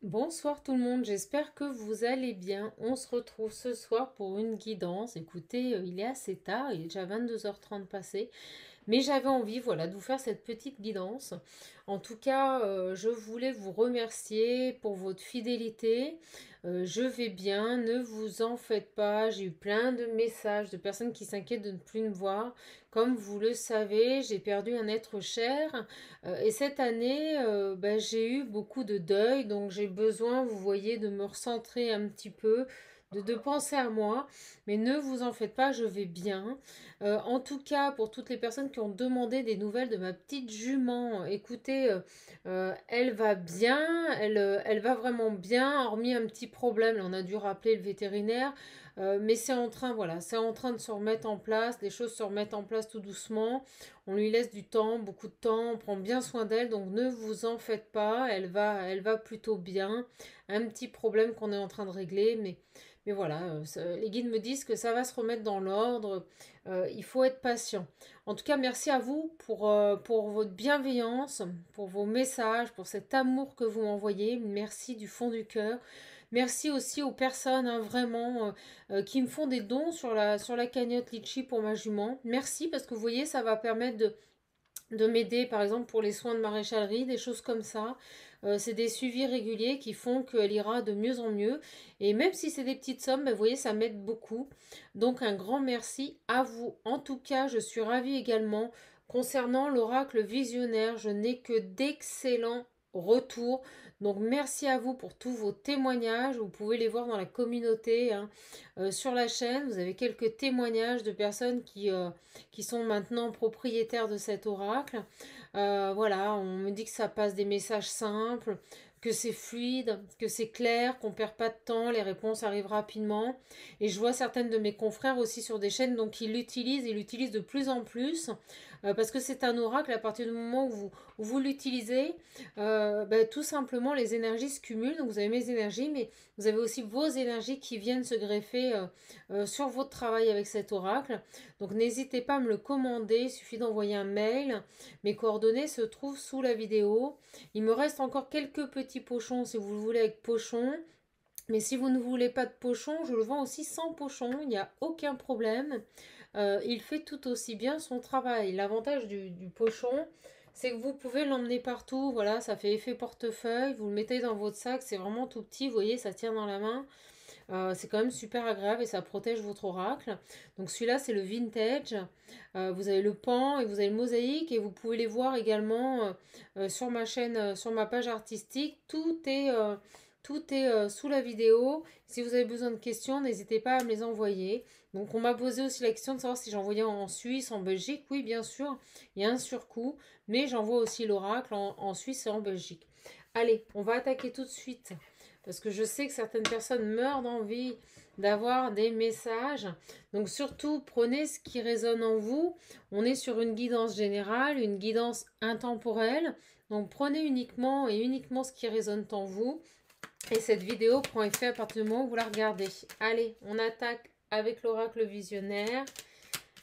Bonsoir tout le monde, j'espère que vous allez bien. On se retrouve ce soir pour une guidance. Écoutez, il est assez tard, il est déjà 22h30 passé. Mais j'avais envie, voilà, de vous faire cette petite guidance. En tout cas, je voulais vous remercier pour votre fidélité. Je vais bien, ne vous en faites pas. J'ai eu plein de messages de personnes qui s'inquiètent de ne plus me voir. Comme vous le savez, j'ai perdu un être cher. Et cette année, j'ai eu beaucoup de deuil. Donc j'ai besoin, vous voyez, de me recentrer un petit peu, de penser à moi. Mais ne vous en faites pas, je vais bien. En tout cas, pour toutes les personnes qui ont demandé des nouvelles de ma petite jument, écoutez, elle va bien, elle va vraiment bien, hormis un petit problème. Là, on a dû rappeler le vétérinaire, mais c'est en train, voilà, c'est en train de se remettre en place. Les choses se remettent en place tout doucement. On lui laisse du temps, beaucoup de temps. On prend bien soin d'elle, donc ne vous en faites pas. Elle va plutôt bien. Un petit problème qu'on est en train de régler, mais voilà, les guides me disent que ça va se remettre dans l'ordre. Il faut être patient. En tout cas, merci à vous pour votre bienveillance, pour vos messages, pour cet amour que vous m'envoyez. Merci du fond du cœur. Merci aussi aux personnes hein, vraiment qui me font des dons sur la cagnotte Litchi pour ma jument. Merci parce que vous voyez, ça va permettre de m'aider par exemple pour les soins de maréchalerie, des choses comme ça. C'est des suivis réguliers qui font qu'elle ira de mieux en mieux. Et même si c'est des petites sommes, vous voyez, ça m'aide beaucoup. Donc un grand merci à vous. En tout cas, je suis ravie également concernant l'oracle visionnaire. Je n'ai que d'excellents retours. Donc merci à vous pour tous vos témoignages. Vous pouvez les voir dans la communauté hein. Sur la chaîne. Vous avez quelques témoignages de personnes qui sont maintenant propriétaires de cet oracle. Voilà, on me dit que ça passe des messages simples, que c'est fluide, que c'est clair, qu'on perd pas de temps, les réponses arrivent rapidement. Et je vois certaines de mes confrères aussi sur des chaînes donc ils l'utilisent de plus en plus parce que c'est un oracle à partir du moment où vous l'utilisez, tout simplement les énergies se cumulent. Donc vous avez mes énergies, mais vous avez aussi vos énergies qui viennent se greffer sur votre travail avec cet oracle. Donc n'hésitez pas à me le commander, il suffit d'envoyer un mail. Mes coordonnées se trouvent sous la vidéo. Il me reste encore quelques petits pochons si vous le voulez avec pochon. Mais si vous ne voulez pas de pochon, je le vends aussi sans pochon, il n'y a aucun problème. Il fait tout aussi bien son travail. L'avantage du pochon, c'est que vous pouvez l'emmener partout. Voilà, ça fait effet portefeuille. Vous le mettez dans votre sac, c'est vraiment tout petit. Vous voyez, ça tient dans la main. C'est quand même super agréable et ça protège votre oracle. Donc celui-là, c'est le vintage. Vous avez le pan et vous avez le mosaïque et vous pouvez les voir également sur ma chaîne, sur ma page artistique. Tout est sous la vidéo. Si vous avez besoin de questions, n'hésitez pas à me les envoyer. Donc on m'a posé aussi la question de savoir si j'envoyais en Suisse, en Belgique. Oui, bien sûr, il y a un surcoût, mais j'envoie aussi l'oracle en Suisse et en Belgique. Allez, on va attaquer tout de suite parce que je sais que certaines personnes meurent d'envie d'avoir des messages. Donc surtout, prenez ce qui résonne en vous. On est sur une guidance générale, une guidance intemporelle. Donc prenez uniquement et uniquement ce qui résonne en vous. Et cette vidéo prend effet à partir du moment où vous la regardez. Allez, on attaque avec l'oracle visionnaire.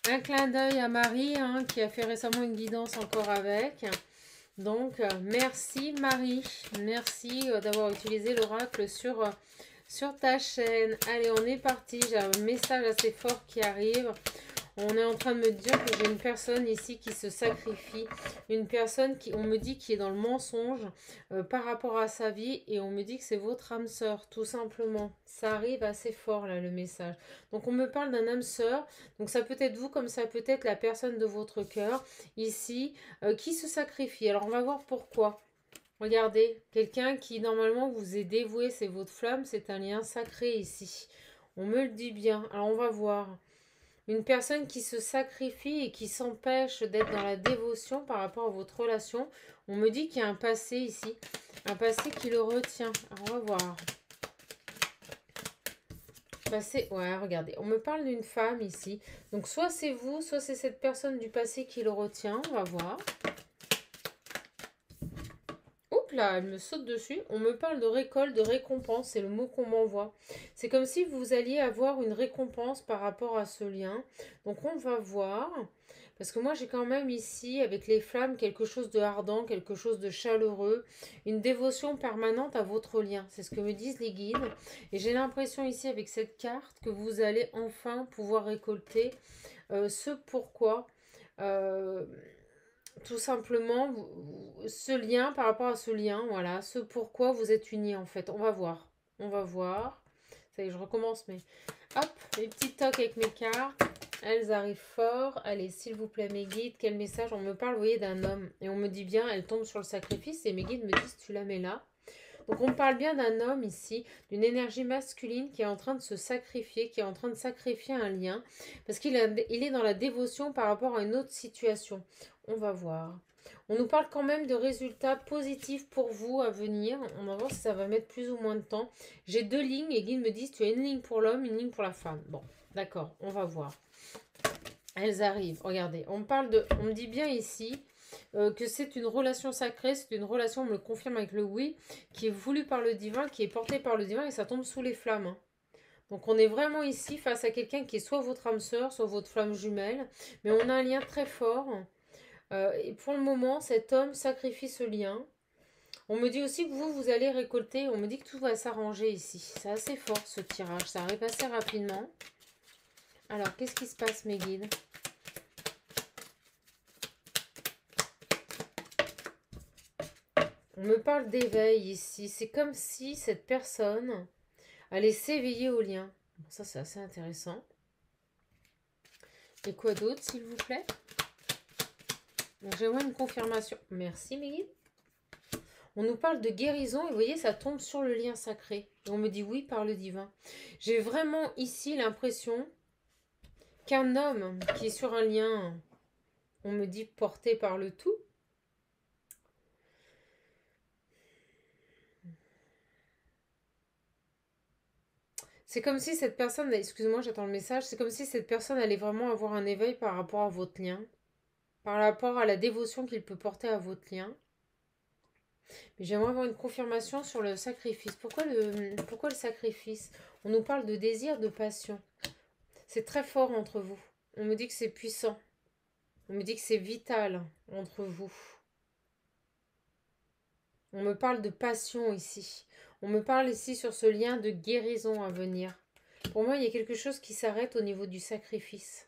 Un clin d'œil à Marie hein, qui a fait récemment une guidance encore avec. Donc, merci Marie, merci d'avoir utilisé l'oracle sur ta chaîne. Allez, on est parti, j'ai un message assez fort qui arrive. On est en train de me dire que j'ai une personne ici qui se sacrifie, une personne qui, on me dit, qui est dans le mensonge par rapport à sa vie et on me dit que c'est votre âme sœur, tout simplement. Ça arrive assez fort là le message. Donc on me parle d'un âme sœur, donc ça peut être vous comme ça peut être la personne de votre cœur ici qui se sacrifie. Alors on va voir pourquoi. Regardez, quelqu'un qui normalement vous est dévoué, c'est votre flamme, c'est un lien sacré ici. On me le dit bien. Alors on va voir. Une personne qui se sacrifie et qui s'empêche d'être dans la dévotion par rapport à votre relation. On me dit qu'il y a un passé ici. Un passé qui le retient. Alors, on va voir. Passé, ouais, regardez. On me parle d'une femme ici. Donc, soit c'est vous, soit c'est cette personne du passé qui le retient. On va voir. Oups là, elle me saute dessus. On me parle de récolte, de récompense. C'est le mot qu'on m'envoie. C'est comme si vous alliez avoir une récompense par rapport à ce lien. Donc, on va voir. Parce que moi, j'ai quand même ici, avec les flammes, quelque chose de ardent, quelque chose de chaleureux, une dévotion permanente à votre lien. C'est ce que me disent les guides. Et j'ai l'impression ici, avec cette carte, que vous allez enfin pouvoir récolter ce pourquoi, euh, tout simplement, ce lien, par rapport à ce lien, voilà, ce pourquoi vous êtes unis en fait. On va voir. On va voir. Ça y est, je recommence, mais hop, les petits tocs avec mes cartes. Elles arrivent fort. Allez, s'il vous plaît, mes guides, quel message? On me parle, vous voyez, d'un homme. Et on me dit bien, elle tombe sur le sacrifice. Et mes guides me disent, tu la mets là. Donc on parle bien d'un homme ici, d'une énergie masculine qui est en train de se sacrifier, qui est en train de sacrifier un lien. Parce qu'il est dans la dévotion par rapport à une autre situation. On va voir. On nous parle quand même de résultats positifs pour vous à venir. On va voir si ça va mettre plus ou moins de temps. J'ai 2 lignes et guides me disent, tu as une ligne pour l'homme, une ligne pour la femme. Bon, d'accord, on va voir. Elles arrivent. Regardez, on me dit bien ici que c'est une relation sacrée, c'est une relation, on me le confirme avec le oui, qui est voulue par le divin, qui est portée par le divin et ça tombe sous les flammes. Hein. Donc on est vraiment ici face à quelqu'un qui est soit votre âme sœur, soit votre flamme jumelle, mais on a un lien très fort. Et pour le moment, cet homme sacrifie ce lien. On me dit aussi que vous allez récolter, on me dit que tout va s'arranger ici. C'est assez fort ce tirage, ça arrive assez rapidement. Alors, qu'est-ce qui se passe, mes guides? On me parle d'éveil ici. C'est comme si cette personne allait s'éveiller au lien. Bon, ça, c'est assez intéressant. Et quoi d'autre, s'il vous plaît? J'aimerais une confirmation. Merci, mes guides. On nous parle de guérison et vous voyez, ça tombe sur le lien sacré. Et on me dit oui par le divin. J'ai vraiment ici l'impression qu'un homme qui est sur un lien, on me dit porté par le tout, c'est comme si cette personne, excusez-moi, j'attends le message, c'est comme si cette personne allait vraiment avoir un éveil par rapport à votre lien, par rapport à la dévotion qu'il peut porter à votre lien. Mais j'aimerais avoir une confirmation sur le sacrifice. Pourquoi le sacrifice? On nous parle de désir, de passion. C'est très fort entre vous. On me dit que c'est puissant. On me dit que c'est vital entre vous. On me parle de passion ici. On me parle ici sur ce lien de guérison à venir. Pour moi, il y a quelque chose qui s'arrête au niveau du sacrifice.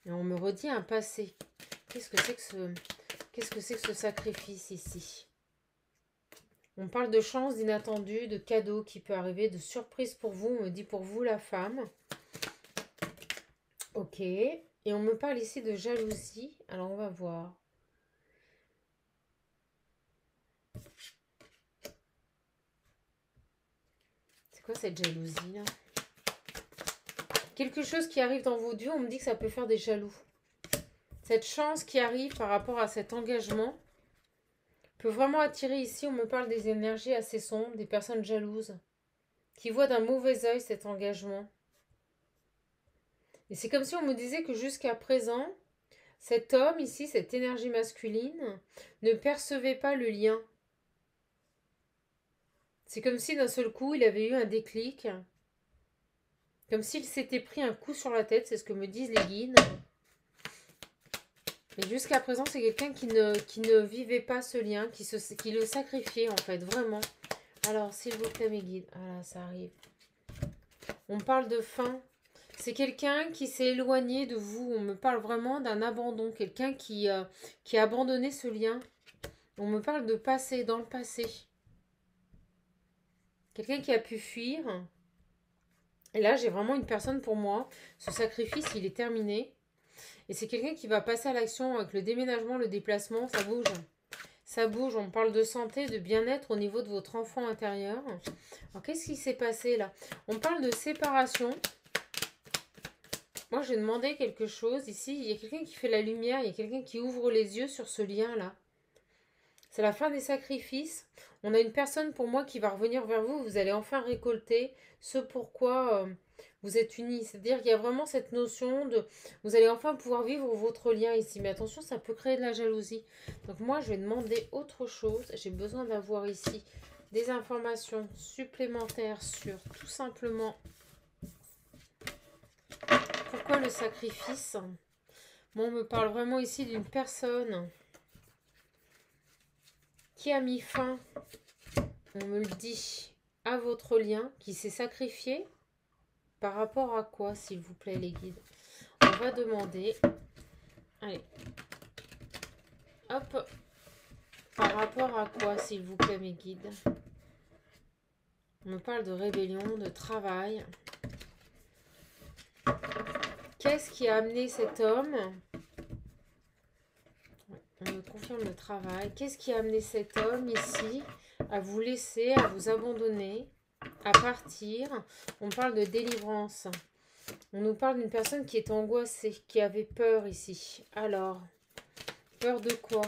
Et on me redit un passé. Qu'est-ce que c'est que ce sacrifice ici? On parle de chance, d'inattendu, de cadeau qui peut arriver, de surprise pour vous. On me dit pour vous la femme. Ok. Et on me parle ici de jalousie. Alors on va voir. C'est quoi cette jalousie là? Quelque chose qui arrive dans vos yeux, on me dit que ça peut faire des jaloux. Cette chance qui arrive par rapport à cet engagement peut vraiment attirer ici, on me parle des énergies assez sombres, des personnes jalouses, qui voient d'un mauvais œil cet engagement. Et c'est comme si on me disait que jusqu'à présent, cet homme ici, cette énergie masculine, ne percevait pas le lien. C'est comme si d'un seul coup, il avait eu un déclic, comme s'il s'était pris un coup sur la tête, c'est ce que me disent les guides. Mais jusqu'à présent, c'est quelqu'un qui ne vivait pas ce lien, qui le sacrifiait en fait, vraiment. Alors, s'il vous plaît, mes guides. Ah là, ça arrive. On parle de fin. C'est quelqu'un qui s'est éloigné de vous. On me parle vraiment d'un abandon. Quelqu'un qui a abandonné ce lien. On me parle de passé, dans le passé. Quelqu'un qui a pu fuir. Et là, j'ai vraiment une personne pour moi. Ce sacrifice, il est terminé. Et c'est quelqu'un qui va passer à l'action avec le déménagement, le déplacement. Ça bouge. Ça bouge. On parle de santé, de bien-être au niveau de votre enfant intérieur. Alors, qu'est-ce qui s'est passé là? On parle de séparation. Moi, j'ai demandé quelque chose. Ici, il y a quelqu'un qui fait la lumière. Il y a quelqu'un qui ouvre les yeux sur ce lien-là. C'est la fin des sacrifices. On a une personne pour moi qui va revenir vers vous. Vous allez enfin récolter ce pourquoi vous êtes unis. C'est-à-dire qu'il y a vraiment cette notion de... Vous allez enfin pouvoir vivre votre lien ici. Mais attention, ça peut créer de la jalousie. Donc moi, je vais demander autre chose. J'ai besoin d'avoir ici des informations supplémentaires sur tout simplement... Pourquoi le sacrifice? Bon, on me parle vraiment ici d'une personne qui a mis fin, on me le dit, à votre lien, qui s'est sacrifié. Par rapport à quoi, s'il vous plaît, les guides? On va demander. Allez. Hop. Par rapport à quoi, s'il vous plaît, mes guides? On me parle de rébellion, de travail. Qu'est-ce qui a amené cet homme? On me confirme le travail. Qu'est-ce qui a amené cet homme ici à vous laisser, à vous abandonner, à partir? On parle de délivrance. On nous parle d'une personne qui est angoissée, qui avait peur ici. Alors, peur de quoi?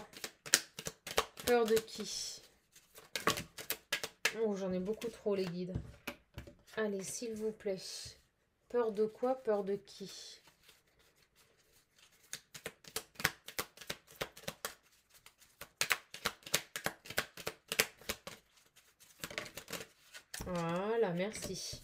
Peur de qui? Oh, j'en ai beaucoup trop, les guides. Allez, s'il vous plaît. Peur de quoi? Peur de qui? Voilà, merci.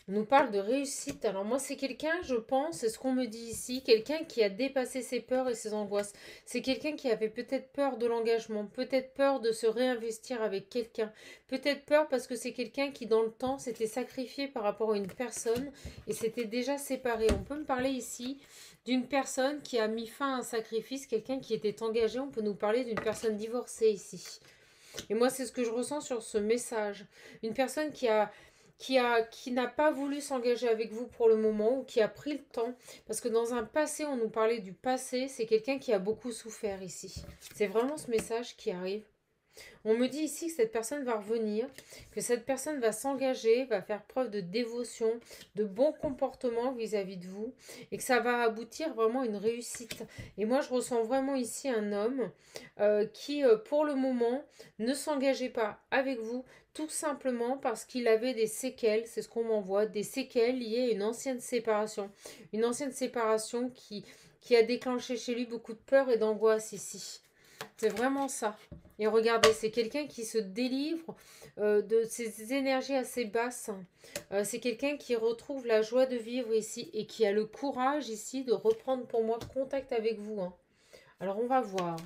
On nous parle de réussite. Alors moi, c'est quelqu'un, je pense, c'est ce qu'on me dit ici, quelqu'un qui a dépassé ses peurs et ses angoisses. C'est quelqu'un qui avait peut-être peur de l'engagement, peut-être peur de se réinvestir avec quelqu'un, peut-être peur parce que c'est quelqu'un qui, dans le temps, s'était sacrifié par rapport à une personne et s'était déjà séparé. On peut me parler ici d'une personne qui a mis fin à un sacrifice, quelqu'un qui était engagé. On peut nous parler d'une personne divorcée ici. Et moi, c'est ce que je ressens sur ce message. Une personne qui n'a pas voulu s'engager avec vous pour le moment ou qui a pris le temps. Parce que dans un passé, on nous parlait du passé, c'est quelqu'un qui a beaucoup souffert ici. C'est vraiment ce message qui arrive. On me dit ici que cette personne va revenir, que cette personne va s'engager, va faire preuve de dévotion, de bon comportement vis-à-vis de vous, et que ça va aboutir vraiment à une réussite. Et moi, je ressens vraiment ici un homme qui, pour le moment, ne s'engageait pas avec vous, tout simplement parce qu'il avait des séquelles, c'est ce qu'on m'envoie, des séquelles liées à une ancienne séparation. Une ancienne séparation qui a déclenché chez lui beaucoup de peur et d'angoisse ici. C'est vraiment ça. Et regardez, c'est quelqu'un qui se délivre de ses énergies assez basses. C'est quelqu'un qui retrouve la joie de vivre ici et qui a le courage ici de reprendre pour moi contact avec vous. Hein. Alors on va voir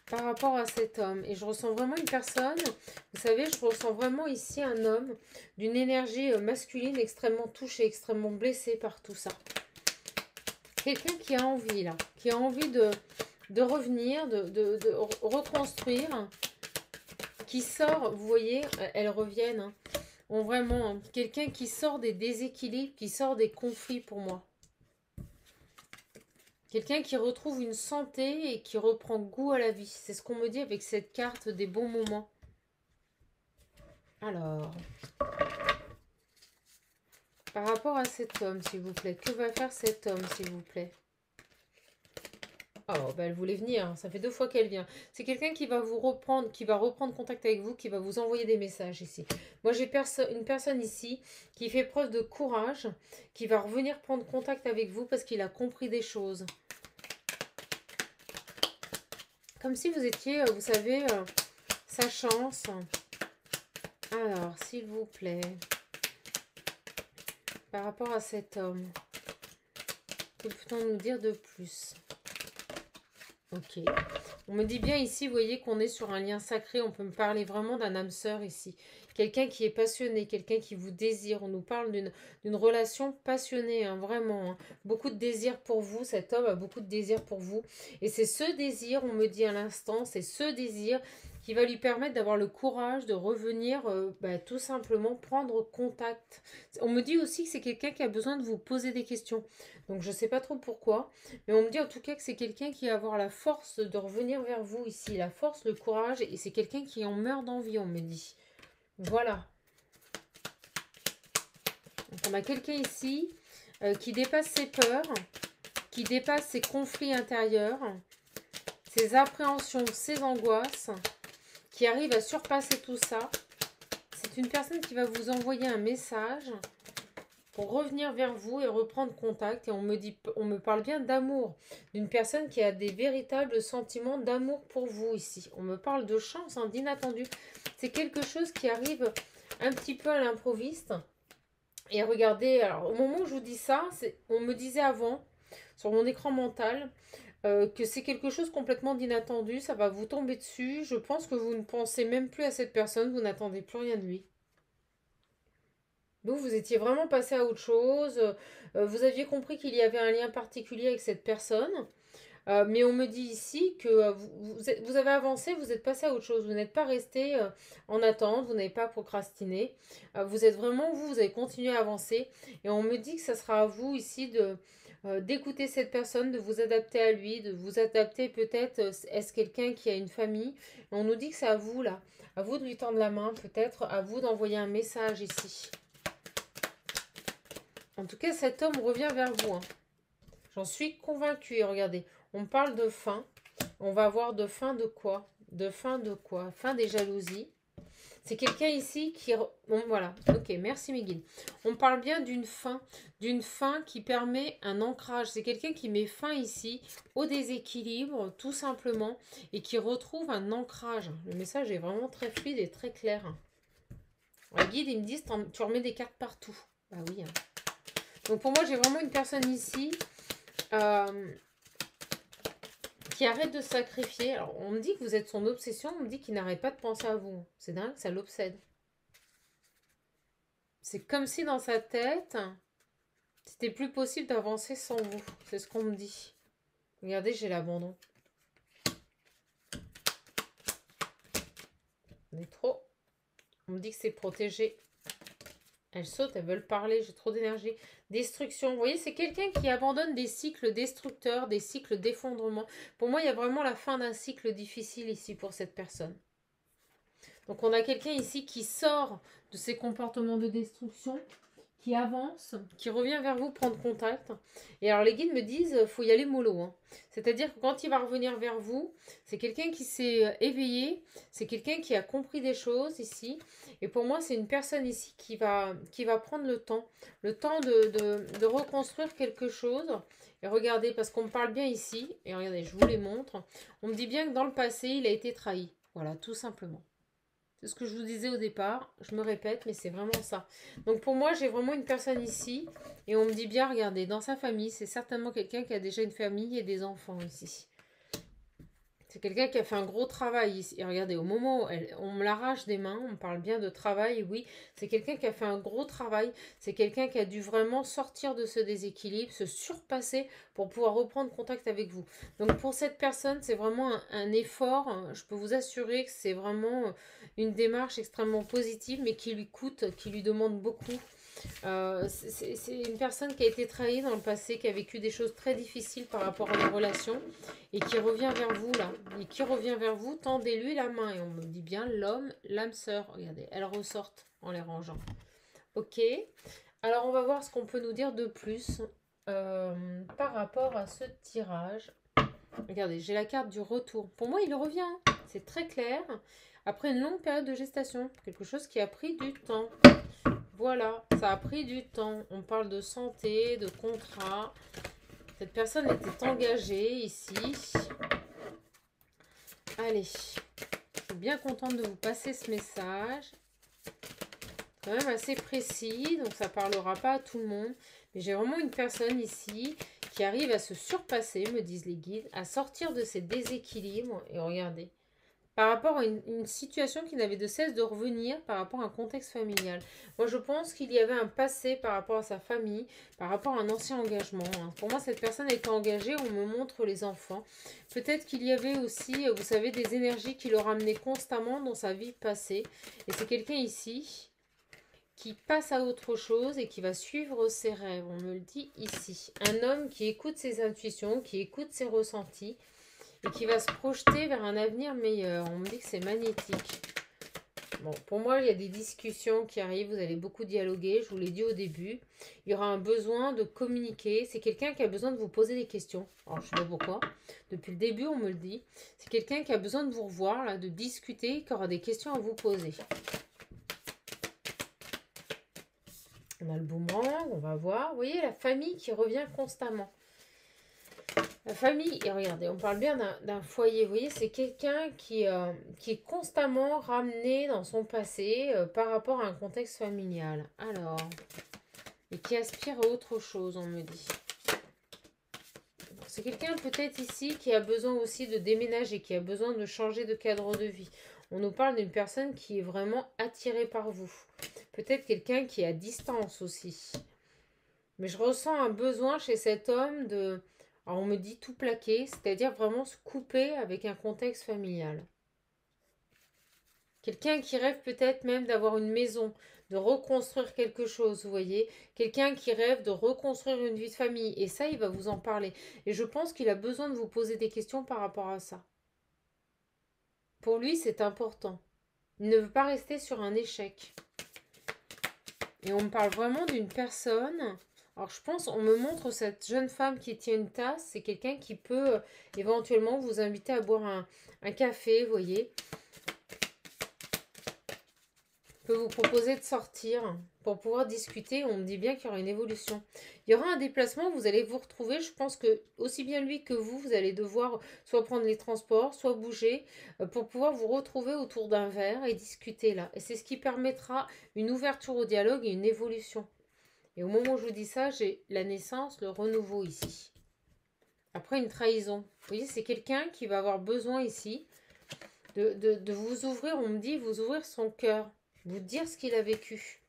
par rapport à cet homme. Et je ressens vraiment une personne, vous savez, je ressens vraiment ici un homme d'une énergie masculine extrêmement touchée, extrêmement blessé par tout ça. Quelqu'un qui a envie là, qui a envie de revenir, de reconstruire, qui sort, vous voyez, elles reviennent, hein, ont vraiment hein, quelqu'un qui sort des déséquilibres, qui sort des conflits pour moi. Quelqu'un qui retrouve une santé et qui reprend goût à la vie. C'est ce qu'on me dit avec cette carte des bons moments. Alors, par rapport à cet homme, s'il vous plaît, que va faire cet homme, s'il vous plaît? Oh, bah elle voulait venir, ça fait 2 fois qu'elle vient. C'est quelqu'un qui va vous reprendre, qui va reprendre contact avec vous, qui va vous envoyer des messages ici. Moi, j'ai une personne ici qui fait preuve de courage, qui va revenir prendre contact avec vous parce qu'il a compris des choses. Comme si vous étiez, vous savez, sa chance. Alors, s'il vous plaît, par rapport à cet homme, que peut-on nous dire de plus? Ok. On me dit bien ici, vous voyez qu'on est sur un lien sacré. On peut me parler vraiment d'un âme sœur ici. Quelqu'un qui est passionné, quelqu'un qui vous désire. On nous parle d'une relation passionnée, hein, vraiment. Hein. Beaucoup de désir pour vous. Cet homme a beaucoup de désir pour vous. Et c'est ce désir, on me dit à l'instant, c'est ce désir qui va lui permettre d'avoir le courage de revenir tout simplement prendre contact. On me dit aussi que c'est quelqu'un qui a besoin de vous poser des questions. Donc je ne sais pas trop pourquoi, mais on me dit en tout cas que c'est quelqu'un qui va avoir la force de revenir vers vous ici, la force, le courage, et c'est quelqu'un qui en meurt d'envie, on me dit. Voilà. Donc on a quelqu'un ici qui dépasse ses peurs, qui dépasse ses conflits intérieurs, ses appréhensions, ses angoisses, qui arrive à surpasser tout ça. C'est une personne qui va vous envoyer un message pour revenir vers vous et reprendre contact. Et on me parle bien d'amour, d'une personne qui a des véritables sentiments d'amour pour vous ici. On me parle de chance, hein, d'inattendu. C'est quelque chose qui arrive un petit peu à l'improviste. Et regardez, alors au moment où je vous dis ça, on me disait avant sur mon écran mental, que c'est quelque chose complètement d'inattendu, ça va vous tomber dessus. Je pense que vous ne pensez même plus à cette personne, vous n'attendez plus rien de lui. Vous étiez vraiment passé à autre chose, vous aviez compris qu'il y avait un lien particulier avec cette personne, mais on me dit ici que vous avez avancé, vous êtes passé à autre chose, vous n'êtes pas resté en attente, vous n'avez pas procrastiné, vous êtes vraiment, vous avez continué à avancer, et on me dit que ça sera à vous ici d'écouter cette personne, de vous adapter à lui, de vous adapter peut-être, est-ce quelqu'un qui a une famille? On nous dit que c'est à vous là, à vous de lui tendre la main, peut-être à vous d'envoyer un message ici. En tout cas, cet homme revient vers vous. Hein. J'en suis convaincue. Et regardez, on parle de fin. On va voir de fin de quoi? De fin de quoi? Fin des jalousies. C'est quelqu'un ici qui... Bon, voilà. Ok, merci mes guides. On parle bien d'une fin qui permet un ancrage. C'est quelqu'un qui met fin ici au déséquilibre, tout simplement, et qui retrouve un ancrage. Le message est vraiment très fluide et très clair. Les guides, ils me disent, tu remets des cartes partout. Bah oui, hein. Donc pour moi, j'ai vraiment une personne ici qui arrête de se sacrifier. Alors, on me dit que vous êtes son obsession, on me dit qu'il n'arrête pas de penser à vous. C'est dingue, ça l'obsède. C'est comme si dans sa tête, c'était plus possible d'avancer sans vous. C'est ce qu'on me dit. Regardez, j'ai l'abandon. On est trop. On me dit que c'est protégé. Elles sautent, elles veulent parler, j'ai trop d'énergie. Destruction, vous voyez, c'est quelqu'un qui abandonne des cycles destructeurs, des cycles d'effondrement. Pour moi, il y a vraiment la fin d'un cycle difficile ici pour cette personne. Donc on a quelqu'un ici qui sort de ses comportements de destruction, qui avance, qui revient vers vous prendre contact. Et alors les guides me disent, faut y aller mollo. Hein. C'est-à-dire que quand il va revenir vers vous, c'est quelqu'un qui s'est éveillé, c'est quelqu'un qui a compris des choses ici. Et pour moi, c'est une personne ici qui va prendre le temps de reconstruire quelque chose. Et regardez, parce qu'on me parle bien ici, et regardez, je vous les montre, on me dit bien que dans le passé, il a été trahi. Voilà, tout simplement. C'est ce que je vous disais au départ, je me répète, mais c'est vraiment ça. Donc pour moi, j'ai vraiment une personne ici, et on me dit bien, regardez, dans sa famille, c'est certainement quelqu'un qui a déjà une famille et des enfants ici. C'est quelqu'un qui a fait un gros travail ici. Et regardez, au moment où on me l'arrache des mains, on parle bien de travail, oui, c'est quelqu'un qui a fait un gros travail, c'est quelqu'un qui a dû vraiment sortir de ce déséquilibre, se surpasser pour pouvoir reprendre contact avec vous. Donc pour cette personne, c'est vraiment un effort, je peux vous assurer que c'est vraiment une démarche extrêmement positive, mais qui lui coûte, qui lui demande beaucoup. C'est une personne qui a été trahie dans le passé, qui a vécu des choses très difficiles par rapport à une relation et qui revient vers vous là. Et qui revient vers vous, tendez-lui la main. Et on me dit bien l'homme, l'âme sœur. Regardez, elles ressortent en les rangeant. Ok. Alors on va voir ce qu'on peut nous dire de plus par rapport à ce tirage. Regardez, j'ai la carte du retour. Pour moi, il revient. C'est très clair. Après une longue période de gestation. Quelque chose qui a pris du temps. Voilà, ça a pris du temps. On parle de santé, de contrat. Cette personne était engagée ici. Allez, je suis bien contente de vous passer ce message. Quand même assez précis, donc ça ne parlera pas à tout le monde. Mais j'ai vraiment une personne ici qui arrive à se surpasser, me disent les guides, à sortir de ces déséquilibres. Et regardez, par rapport à une situation qui n'avait de cesse de revenir par rapport à un contexte familial. Moi, je pense qu'il y avait un passé par rapport à sa famille, par rapport à un ancien engagement. Pour moi, cette personne était engagée, on me montre les enfants. Peut-être qu'il y avait aussi, vous savez, des énergies qui le ramenaient constamment dans sa vie passée. Et c'est quelqu'un ici qui passe à autre chose et qui va suivre ses rêves. On me le dit ici. Un homme qui écoute ses intuitions, qui écoute ses ressentis, et qui va se projeter vers un avenir meilleur. On me dit que c'est magnétique. Bon, pour moi, il y a des discussions qui arrivent. Vous allez beaucoup dialoguer. Je vous l'ai dit au début. Il y aura un besoin de communiquer. C'est quelqu'un qui a besoin de vous poser des questions. Alors, je ne sais pas pourquoi. Depuis le début, on me le dit. C'est quelqu'un qui a besoin de vous revoir, là, de discuter, qui aura des questions à vous poser. On a le boomerang, on va voir. Vous voyez, la famille qui revient constamment. La famille, et regardez, on parle bien d'un foyer, vous voyez, c'est quelqu'un qui est constamment ramené dans son passé par rapport à un contexte familial. Alors, et qui aspire à autre chose, on me dit. c'est quelqu'un peut-être ici qui a besoin aussi de déménager, qui a besoin de changer de cadre de vie. On nous parle d'une personne qui est vraiment attirée par vous. Peut-être quelqu'un qui est à distance aussi. Mais je ressens un besoin chez cet homme de... Alors on me dit tout plaquer, c'est-à-dire vraiment se couper avec un contexte familial. Quelqu'un qui rêve peut-être même d'avoir une maison, de reconstruire quelque chose, vous voyez. Quelqu'un qui rêve de reconstruire une vie de famille. Et ça, il va vous en parler. Et je pense qu'il a besoin de vous poser des questions par rapport à ça. Pour lui, c'est important. Il ne veut pas rester sur un échec. Et on me parle vraiment d'une personne... Alors je pense, on me montre cette jeune femme qui tient une tasse. C'est quelqu'un qui peut éventuellement vous inviter à boire un café, vous voyez. Peut vous proposer de sortir pour pouvoir discuter. On me dit bien qu'il y aura une évolution. Il y aura un déplacement, vous allez vous retrouver. Je pense que aussi bien lui que vous allez devoir soit prendre les transports, soit bouger pour pouvoir vous retrouver autour d'un verre et discuter là. Et c'est ce qui permettra une ouverture au dialogue et une évolution. Et au moment où je vous dis ça, j'ai la naissance, le renouveau ici. Après une trahison. Vous voyez, c'est quelqu'un qui va avoir besoin ici de vous ouvrir. On me dit vous ouvrir son cœur. Vous dire ce qu'il a vécu.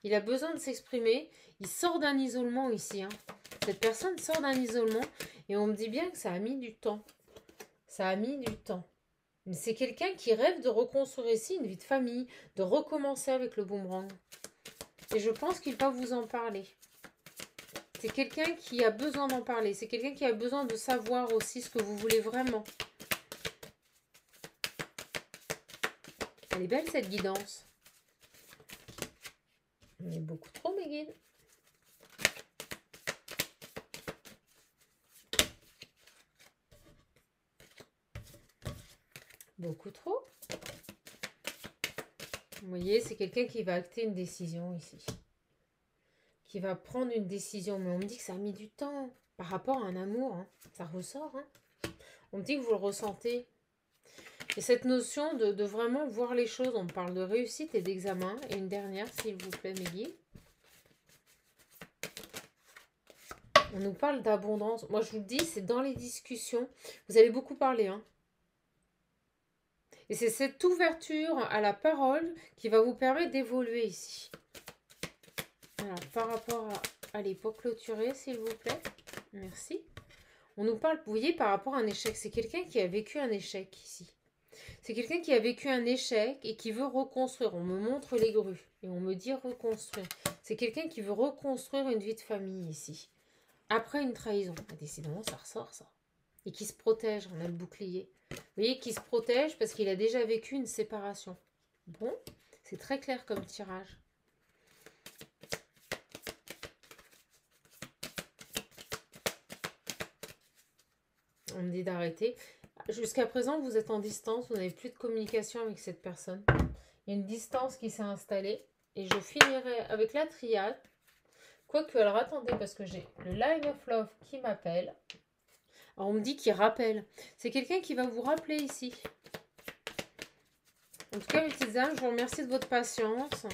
Il a besoin de s'exprimer. Il sort d'un isolement ici. Hein. Cette personne sort d'un isolement et on me dit bien que ça a mis du temps. Ça a mis du temps. Mais c'est quelqu'un qui rêve de reconstruire ici une vie de famille, de recommencer avec le boomerang. Et je pense qu'il va vous en parler. C'est quelqu'un qui a besoin d'en parler. C'est quelqu'un qui a besoin de savoir aussi ce que vous voulez vraiment. Elle est belle cette guidance. Il y a beaucoup trop mes guides. Beaucoup trop. Vous voyez, c'est quelqu'un qui va acter une décision ici. Qui va prendre une décision. Mais on me dit que ça a mis du temps par rapport à un amour. Hein. Ça ressort. Hein. On me dit que vous le ressentez. Et cette notion de vraiment voir les choses. On me parle de réussite et d'examen. Et une dernière, s'il vous plaît, mes guides. On nous parle d'abondance. Moi, je vous le dis, c'est dans les discussions. Vous allez beaucoup parler. Hein. Et c'est cette ouverture à la parole qui va vous permettre d'évoluer ici. Alors, par rapport à l'époque clôturée, s'il vous plaît. Merci. On nous parle, vous voyez, par rapport à un échec. C'est quelqu'un qui a vécu un échec ici. C'est quelqu'un qui a vécu un échec et qui veut reconstruire. On me montre les grues et on me dit reconstruire. C'est quelqu'un qui veut reconstruire une vie de famille ici. Après une trahison. Décidément, ça ressort, ça. Et qui se protège. On a le bouclier. Vous voyez, qui se protège parce qu'il a déjà vécu une séparation. Bon, c'est très clair comme tirage. On me dit d'arrêter. Jusqu'à présent, vous êtes en distance. Vous n'avez plus de communication avec cette personne. Il y a une distance qui s'est installée. Et je finirai avec la triade. Quoique, alors attendez, parce que j'ai le Line of Love qui m'appelle. Alors, on me dit qu'il rappelle. C'est quelqu'un qui va vous rappeler ici. En tout cas, mes petites âmes, je vous remercie de votre patience.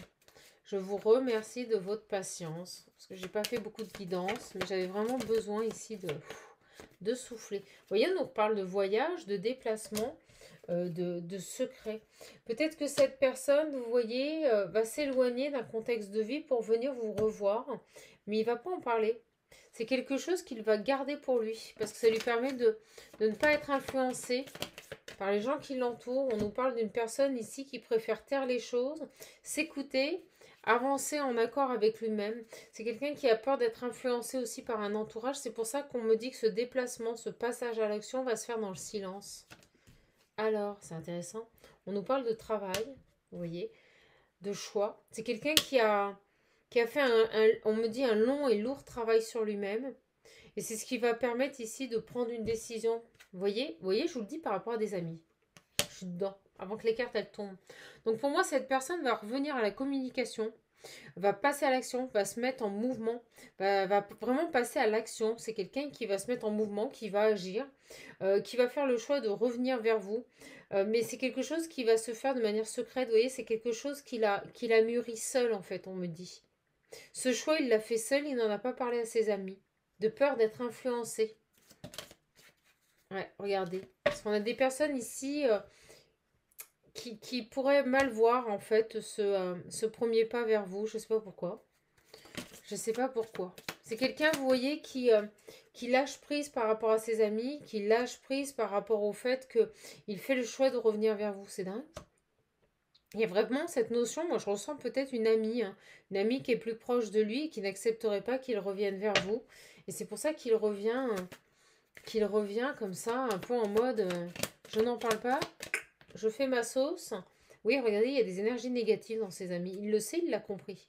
Je vous remercie de votre patience. Parce que je n'ai pas fait beaucoup de guidance. Mais j'avais vraiment besoin ici de souffler. Vous voyez, on nous parle de voyage, de déplacement, de secret. Peut-être que cette personne, vous voyez, va s'éloigner d'un contexte de vie pour venir vous revoir. Mais il ne va pas en parler. C'est quelque chose qu'il va garder pour lui. Parce que ça lui permet de ne pas être influencé par les gens qui l'entourent. On nous parle d'une personne ici qui préfère taire les choses, s'écouter, avancer en accord avec lui-même. C'est quelqu'un qui a peur d'être influencé aussi par un entourage. C'est pour ça qu'on me dit que ce déplacement, ce passage à l'action va se faire dans le silence. Alors, c'est intéressant. On nous parle de travail, vous voyez, de choix. C'est quelqu'un qui a fait, on me dit, un long et lourd travail sur lui-même. Et c'est ce qui va permettre ici de prendre une décision. Vous voyez, je vous le dis par rapport à des amis. Je suis dedans, avant que les cartes, elles tombent. Donc pour moi, cette personne va revenir à la communication, va passer à l'action, va se mettre en mouvement, va vraiment passer à l'action. C'est quelqu'un qui va se mettre en mouvement, qui va agir, qui va faire le choix de revenir vers vous. Mais c'est quelque chose qui va se faire de manière secrète. Vous voyez, c'est quelque chose qu'il a mûri seul, en fait, on me dit. Ce choix, il l'a fait seul, il n'en a pas parlé à ses amis, de peur d'être influencé. Ouais, regardez. Parce qu'on a des personnes ici qui pourraient mal voir, en fait, ce premier pas vers vous. Je sais pas pourquoi. Je sais pas pourquoi. C'est quelqu'un, vous voyez, qui lâche prise par rapport à ses amis, qui lâche prise par rapport au fait qu'il fait le choix de revenir vers vous. C'est dingue. Il y a vraiment cette notion, moi je ressens peut-être une amie, hein, une amie qui est plus proche de lui et qui n'accepterait pas qu'il revienne vers vous. Et c'est pour ça qu'il revient comme ça, un peu en mode je n'en parle pas, je fais ma sauce. Oui, regardez, il y a des énergies négatives dans ses amis. Il le sait, il l'a compris.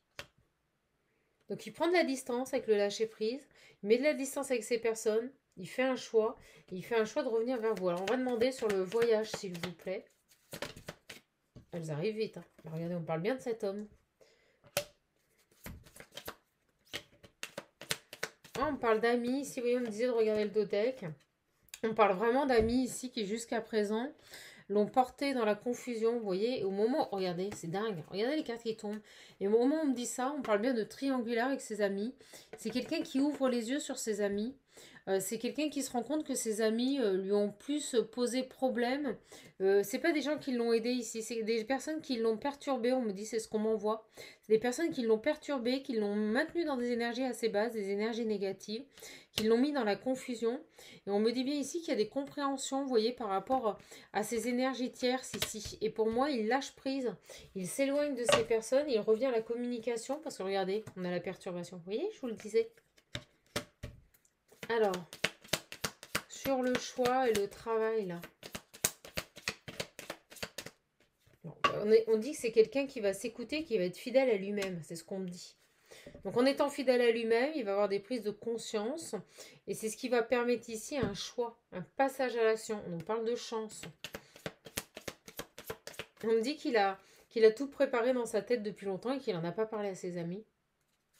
Donc il prend de la distance avec le lâcher-prise, il met de la distance avec ces personnes, il fait un choix, il fait un choix de revenir vers vous. Alors on va demander sur le voyage, s'il vous plaît. Elles arrivent vite. Hein. Regardez, on parle bien de cet homme. Ah, on parle d'amis. Ici, vous voyez, on me disait de regarder le dodeck. On parle vraiment d'amis ici qui, jusqu'à présent, l'ont porté dans la confusion. Vous voyez, au moment... Regardez, c'est dingue. Regardez les cartes qui tombent. Et au moment où on me dit ça, on parle bien de triangulaire avec ses amis. C'est quelqu'un qui ouvre les yeux sur ses amis. C'est quelqu'un qui se rend compte que ses amis lui ont plus posé problème. C'est pas des gens qui l'ont aidé ici, c'est des personnes qui l'ont perturbé. On me dit, c'est ce qu'on m'envoie. C'est des personnes qui l'ont perturbé, qui l'ont maintenu dans des énergies assez basses, des énergies négatives, qui l'ont mis dans la confusion. Et on me dit bien ici qu'il y a des compréhensions, vous voyez, par rapport à ces énergies tierces ici. Et pour moi, il lâche prise, il s'éloigne de ces personnes, il revient à la communication, parce que regardez, on a la perturbation. Vous voyez, je vous le disais. Alors, sur le choix et le travail, là. Bon, on dit que c'est quelqu'un qui va s'écouter, qui va être fidèle à lui-même. C'est ce qu'on me dit. Donc, en étant fidèle à lui-même, il va avoir des prises de conscience. Et c'est ce qui va permettre ici un choix, un passage à l'action. On parle de chance. On me dit qu'il a tout préparé dans sa tête depuis longtemps et qu'il n'en a pas parlé à ses amis.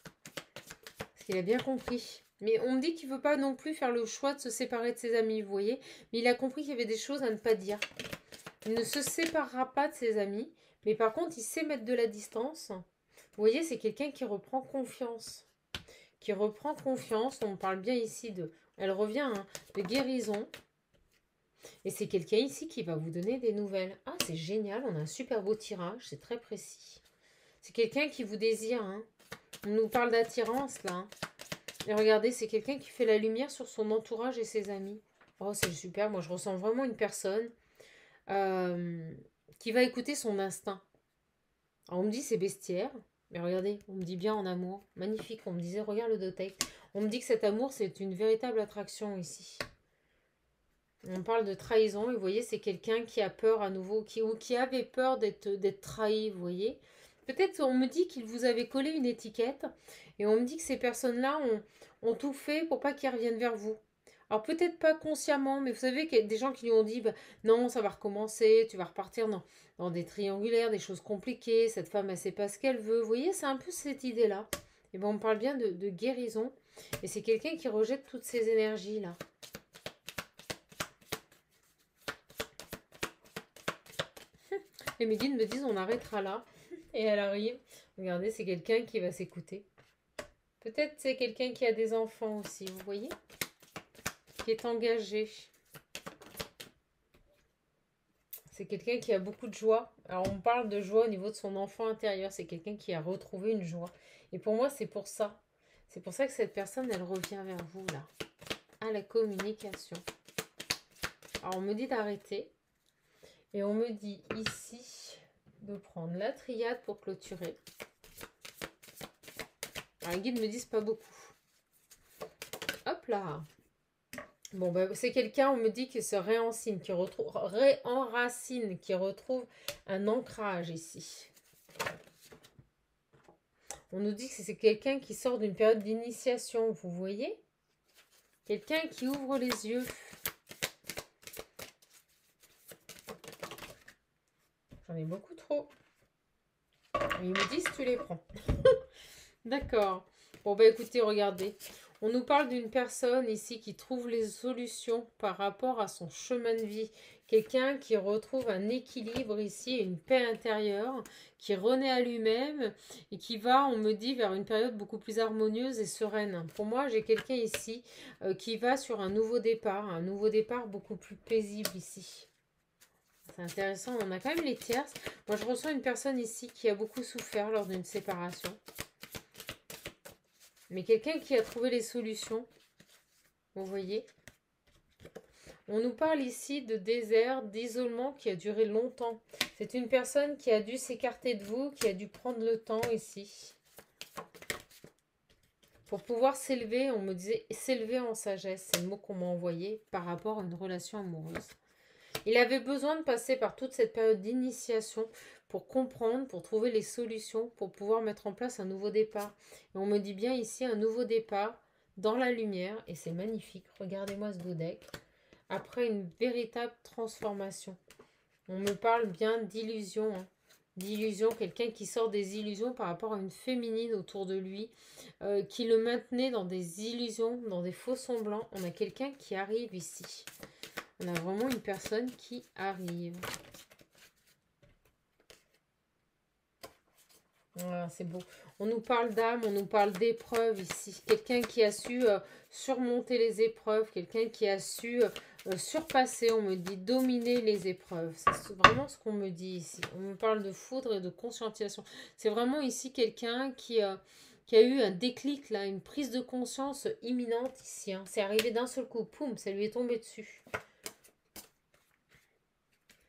Parce qu'il a bien compris. Mais on me dit qu'il ne veut pas non plus faire le choix de se séparer de ses amis, vous voyez. Mais il a compris qu'il y avait des choses à ne pas dire. Il ne se séparera pas de ses amis. Mais par contre, il sait mettre de la distance. Vous voyez, c'est quelqu'un qui reprend confiance. Qui reprend confiance. On parle bien ici de... Elle revient hein, de guérison. Et c'est quelqu'un ici qui va vous donner des nouvelles. Ah, c'est génial. On a un super beau tirage. C'est très précis. C'est quelqu'un qui vous désire. Hein. On nous parle d'attirance, là. Et regardez, c'est quelqu'un qui fait la lumière sur son entourage et ses amis. Oh, c'est super. Moi, je ressens vraiment une personne qui va écouter son instinct. Alors, on me dit c'est bestiaire. Mais regardez, on me dit bien en amour. Magnifique. On me disait, regarde le dodeck. On me dit que cet amour, c'est une véritable attraction ici. On parle de trahison. Et vous voyez, c'est quelqu'un qui a peur à nouveau, ou qui avait peur d'être trahi, vous voyez. Peut-être on me dit qu'il vous avait collé une étiquette et on me dit que ces personnes-là ont tout fait pour pas qu'ils reviennent vers vous. Alors peut-être pas consciemment, mais vous savez qu'il y a des gens qui lui ont dit bah, non, ça va recommencer, tu vas repartir dans des triangulaires, des choses compliquées, cette femme elle sait pas ce qu'elle veut. Vous voyez, c'est un peu cette idée-là. Et ben on parle bien de guérison et c'est quelqu'un qui rejette toutes ces énergies-là. Les médines me disent on arrêtera là. Et elle arrive. Regardez, c'est quelqu'un qui va s'écouter. Peut-être c'est quelqu'un qui a des enfants aussi, vous voyez? Qui est engagé. C'est quelqu'un qui a beaucoup de joie. Alors, on parle de joie au niveau de son enfant intérieur. C'est quelqu'un qui a retrouvé une joie. Et pour moi, c'est pour ça. C'est pour ça que cette personne, elle revient vers vous, là. À la communication. Alors, on me dit d'arrêter. Et on me dit ici... de prendre la triade pour clôturer. Alors, les guides me disent pas beaucoup. Hop là. Bon, bah, c'est quelqu'un, on me dit, qui se réenracine, qui retrouve un ancrage ici. On nous dit que c'est quelqu'un qui sort d'une période d'initiation, vous voyez? Quelqu'un qui ouvre les yeux. J'en ai beaucoup trop. Ils me disent tu les prends. D'accord. Bon, bah écoutez, regardez. On nous parle d'une personne ici qui trouve les solutions par rapport à son chemin de vie. Quelqu'un qui retrouve un équilibre ici, une paix intérieure, qui renaît à lui-même et qui va, on me dit, vers une période beaucoup plus harmonieuse et sereine. Pour moi, j'ai quelqu'un ici qui va sur un nouveau départ beaucoup plus paisible ici. C'est intéressant, on a quand même les tierces. Moi, je ressens une personne ici qui a beaucoup souffert lors d'une séparation. Mais quelqu'un qui a trouvé les solutions, vous voyez. On nous parle ici de désert, d'isolement qui a duré longtemps. C'est une personne qui a dû s'écarter de vous, qui a dû prendre le temps ici. Pour pouvoir s'élever, on me disait s'élever en sagesse. C'est le mot qu'on m'a envoyé par rapport à une relation amoureuse. Il avait besoin de passer par toute cette période d'initiation pour comprendre, pour trouver les solutions, pour pouvoir mettre en place un nouveau départ. Et on me dit bien ici un nouveau départ dans la lumière. Et c'est magnifique. Regardez-moi ce beau deck. Après une véritable transformation. On me parle bien d'illusion. D'illusion, quelqu'un qui sort des illusions par rapport à une féminine autour de lui, qui le maintenait dans des illusions, dans des faux semblants. On a quelqu'un qui arrive ici. On a vraiment une personne qui arrive. Voilà, c'est beau. On nous parle d'âme, on nous parle d'épreuves ici. Quelqu'un qui a su surmonter les épreuves, quelqu'un qui a su surpasser, on me dit, dominer les épreuves. C'est vraiment ce qu'on me dit ici. On me parle de foudre et de conscientisation. C'est vraiment ici quelqu'un qui a eu un déclic, là, une prise de conscience imminente ici. Hein. C'est arrivé d'un seul coup, poum, ça lui est tombé dessus.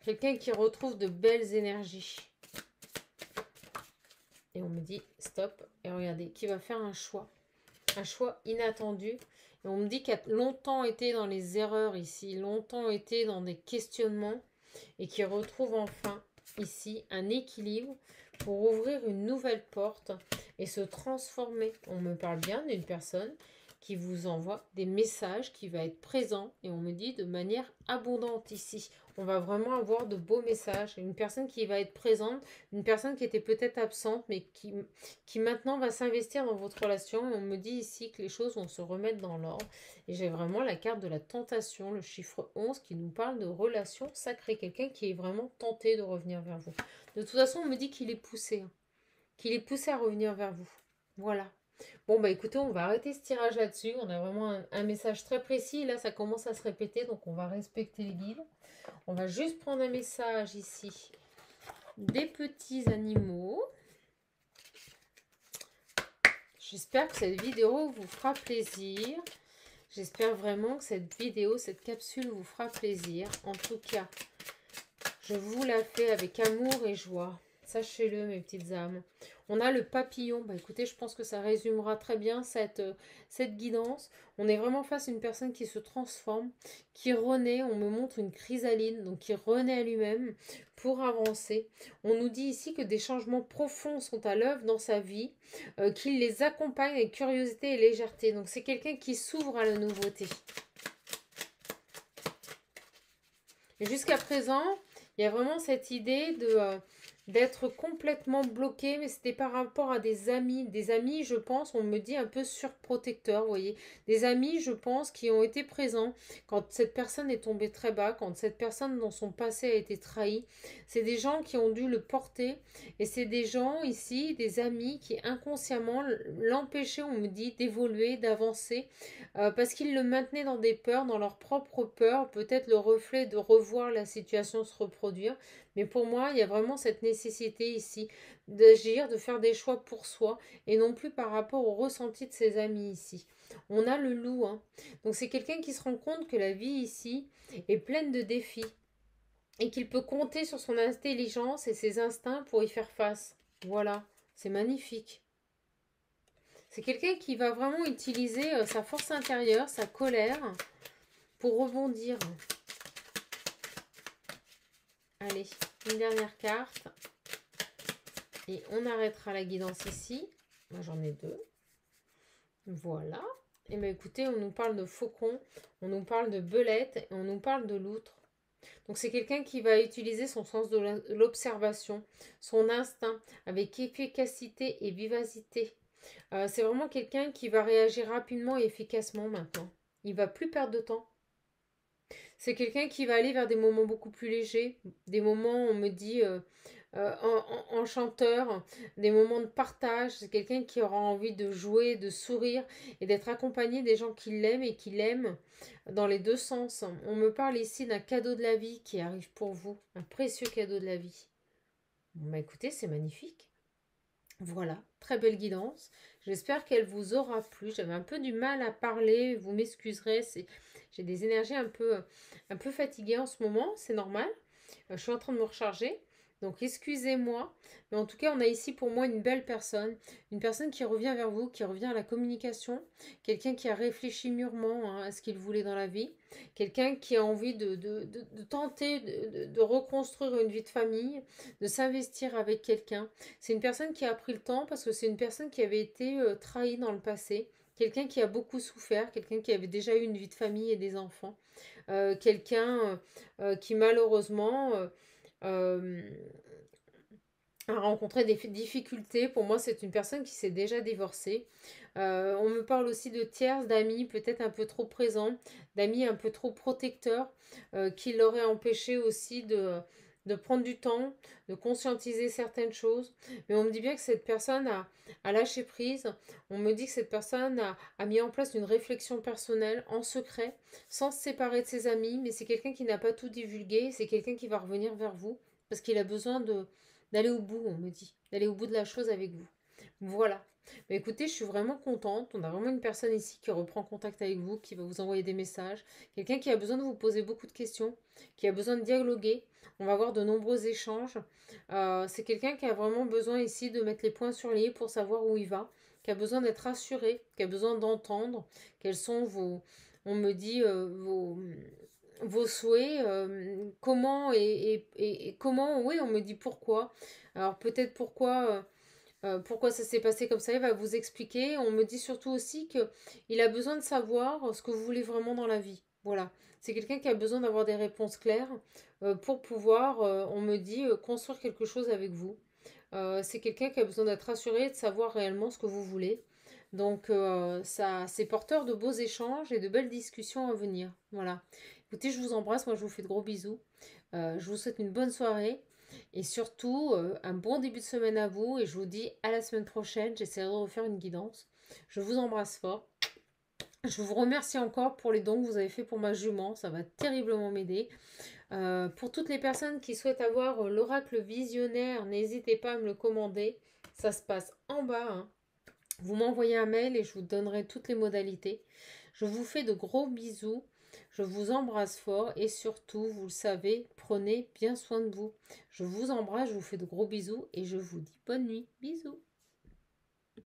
Quelqu'un qui retrouve de belles énergies. Et on me dit stop. Et regardez, qui va faire un choix inattendu. Et on me dit qu'il a longtemps été dans les erreurs ici, longtemps été dans des questionnements. Et qui retrouve enfin ici un équilibre pour ouvrir une nouvelle porte et se transformer. On me parle bien d'une personne qui vous envoie des messages, qui va être présent, et on me dit de manière abondante ici. On va vraiment avoir de beaux messages. Une personne qui va être présente, une personne qui était peut-être absente, mais qui maintenant va s'investir dans votre relation. On me dit ici que les choses vont se remettre dans l'ordre. Et j'ai vraiment la carte de la tentation, le chiffre 11, qui nous parle de relation sacrée. Quelqu'un qui est vraiment tenté de revenir vers vous. De toute façon, on me dit qu'il est poussé. Qu'il est poussé à revenir vers vous. Voilà. Bon, bah écoutez, on va arrêter ce tirage là-dessus. On a vraiment un message très précis. Là, ça commence à se répéter, donc on va respecter les guides. On va juste prendre un message ici des petits animaux. J'espère que cette vidéo vous fera plaisir. J'espère vraiment que cette vidéo, cette capsule vous fera plaisir. En tout cas, je vous la fais avec amour et joie. Sachez-le, mes petites âmes. On a le papillon. Bah, écoutez, je pense que ça résumera très bien cette guidance. On est vraiment face à une personne qui se transforme, qui renaît. On me montre une chrysalide, donc qui renaît à lui-même pour avancer. On nous dit ici que des changements profonds sont à l'œuvre dans sa vie, qu'il les accompagne avec curiosité et légèreté. Donc c'est quelqu'un qui s'ouvre à la nouveauté. Et jusqu'à présent, il y a vraiment cette idée d'être complètement bloqué, mais c'était par rapport à des amis. Des amis, je pense, on me dit un peu surprotecteurs, vous voyez. Des amis, je pense, qui ont été présents quand cette personne est tombée très bas, quand cette personne dans son passé a été trahie. C'est des gens qui ont dû le porter, et c'est des gens ici, des amis qui inconsciemment l'empêchaient, on me dit, d'évoluer, d'avancer, parce qu'ils le maintenaient dans des peurs, dans leurs propres peurs, peut-être le reflet de revoir la situation se reproduire. Mais pour moi, il y a vraiment cette nécessité ici d'agir, de faire des choix pour soi et non plus par rapport au ressenti de ses amis ici. On a le loup, hein. Donc c'est quelqu'un qui se rend compte que la vie ici est pleine de défis et qu'il peut compter sur son intelligence et ses instincts pour y faire face. Voilà, c'est magnifique. C'est quelqu'un qui va vraiment utiliser sa force intérieure, sa colère pour rebondir. Allez, une dernière carte. Et on arrêtera la guidance ici. Moi, j'en ai deux. Voilà. Et bien, écoutez, on nous parle de faucon, on nous parle de belette et on nous parle de loutre. Donc, c'est quelqu'un qui va utiliser son sens de l'observation, son instinct, avec efficacité et vivacité. C'est vraiment quelqu'un qui va réagir rapidement et efficacement maintenant. Il va plus perdre de temps. C'est quelqu'un qui va aller vers des moments beaucoup plus légers, des moments, on me dit, enchanteur, des moments de partage. C'est quelqu'un qui aura envie de jouer, de sourire et d'être accompagné des gens qui l'aiment et qui l'aiment dans les deux sens. On me parle ici d'un cadeau de la vie qui arrive pour vous, un précieux cadeau de la vie. Bon, bah écoutez, c'est magnifique. Voilà, très belle guidance. J'espère qu'elle vous aura plu. J'avais un peu du mal à parler, vous m'excuserez. J'ai des énergies un peu fatiguées en ce moment, c'est normal. Je suis en train de me recharger. Donc excusez-moi. Mais en tout cas, on a ici pour moi une belle personne. Une personne qui revient vers vous, qui revient à la communication. Quelqu'un qui a réfléchi mûrement hein, à ce qu'il voulait dans la vie. Quelqu'un qui a envie de tenter de reconstruire une vie de famille, de s'investir avec quelqu'un. C'est une personne qui a pris le temps parce que c'est une personne qui avait été trahie dans le passé. Quelqu'un qui a beaucoup souffert, quelqu'un qui avait déjà eu une vie de famille et des enfants. Quelqu'un qui malheureusement euh, a rencontré des difficultés. Pour moi, c'est une personne qui s'est déjà divorcée. On me parle aussi de tiers, d'amis peut-être un peu trop présents, d'amis un peu trop protecteurs, qui l'auraient empêché aussi de prendre du temps, de conscientiser certaines choses. Mais on me dit bien que cette personne a lâché prise. On me dit que cette personne a mis en place une réflexion personnelle en secret, sans se séparer de ses amis. Mais c'est quelqu'un qui n'a pas tout divulgué. C'est quelqu'un qui va revenir vers vous parce qu'il a besoin d'aller au bout, on me dit, d'aller au bout de la chose avec vous. Voilà. Bah écoutez, je suis vraiment contente. On a vraiment une personne ici qui reprend contact avec vous, qui va vous envoyer des messages. Quelqu'un qui a besoin de vous poser beaucoup de questions, qui a besoin de dialoguer. On va avoir de nombreux échanges. C'est quelqu'un qui a vraiment besoin ici de mettre les points sur les i pour savoir où il va, qui a besoin d'être rassuré, qui a besoin d'entendre quels sont on me dit, vos souhaits, comment et comment, oui, on me dit pourquoi. Alors peut-être pourquoi ça s'est passé comme ça, il va vous expliquer. On me dit surtout aussi que il a besoin de savoir ce que vous voulez vraiment dans la vie. Voilà, c'est quelqu'un qui a besoin d'avoir des réponses claires pour pouvoir, on me dit, construire quelque chose avec vous. C'est quelqu'un qui a besoin d'être rassuré et de savoir réellement ce que vous voulez. Donc, ça, c'est porteur de beaux échanges et de belles discussions à venir. Voilà. Écoutez, je vous embrasse. Moi, je vous fais de gros bisous. Je vous souhaite une bonne soirée. Et surtout, un bon début de semaine à vous. Et je vous dis à la semaine prochaine. J'essaierai de refaire une guidance. Je vous embrasse fort. Je vous remercie encore pour les dons que vous avez fait pour ma jument. Ça va terriblement m'aider. Pour toutes les personnes qui souhaitent avoir l'oracle visionnaire, n'hésitez pas à me le commander. Ça se passe en bas. Hein. Vous m'envoyez un mail et je vous donnerai toutes les modalités. Je vous fais de gros bisous. Je vous embrasse fort et surtout, vous le savez, prenez bien soin de vous. Je vous embrasse, je vous fais de gros bisous et je vous dis bonne nuit. Bisous.